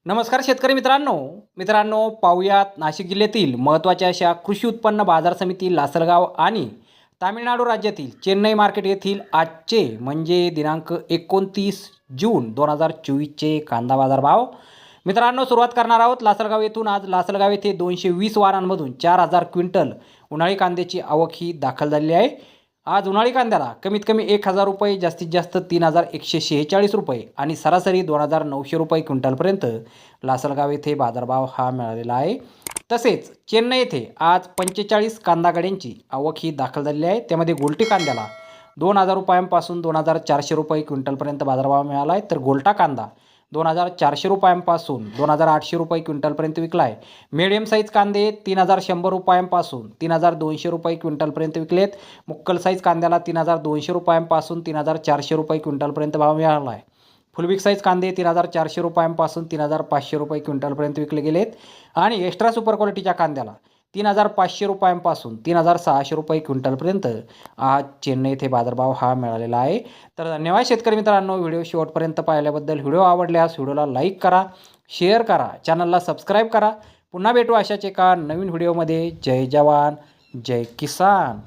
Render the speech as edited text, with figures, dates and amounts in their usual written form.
नमस्कार शेतकरी मित्रांनो पाहुयात नाशिक जिल्ह्यातील महत्त्वाच्या अशा कृषी उत्पन्न बाजार समिती लासलगाव आणि तामिळनाडू राज्यातील चेन्नई मार्केट येथील आजचे म्हणजे दिनांक 29 जून 2024चे कांदा बाजार भाव मित्रांनो सुरुवात करणार आहोत लासलगाव येथून। आज लासलगाव येथे 220 वारांमधून 4000 क्विंटल उन्हाळी कांद्याची आवक ही दाखल झाली आहे। आज उन्हाळी कांद्याला कमीत कमी 1000 रुपये, जास्तीत जास्त 3146 रुपये आणि सरासरी 2900 रुपये क्विंटलपर्यंत लासलगाव येथे बाजारभाव हा मिळालेला आहे। तसेच चेन्नई येथे आज 45 कांदा गाड्यांची आवक ही दाखल झालेली आहे। त्यामध्ये गोल्टी कांद्याला 2000 रुपयांपासून 2400 रुपये क्विंटलपर्यंत बाजारभाव मिळाला आहे, तर गोल्टा कांदा 2400 रुपयांपासून 2800 रुपये क्विंटलपर्यंत विकला आहे। मीडियम साईज कांदे 3100 रुपयांपासून 3200 रुपये क्विंटलपर्यंत विकलेत। मुक्कल साईज कांद्याला 3200 रुपयांपासून 3400 रुपये क्विंटलपर्यंत भाव मिळाला आहे। फुल बिग साईज कांदे 3400 रुपयांपासून 3500 रुपये क्विंटलपर्यंत विकले गेलेत आणि एक्स्ट्रा सुपर क्वालिटीच्या कांद्याला 3500 रुपयांपासून 3600 रुपये क्विंटलपर्यंत आज चेन्नई येथे बाजारभाव हा मिळालेला आहे। तर धन्यवाद शेतकरी मित्रांनो, व्हिडिओ शेवटपर्यंत पाहिल्याबद्दल। व्हिडिओ आवडल्यास व्हिडिओला लाईक करा, शेअर करा, चॅनलला सबस्क्राईब करा। पुन्हा भेटू अशाच एका नवीन व्हिडिओमध्ये। जय जवान जय किसान।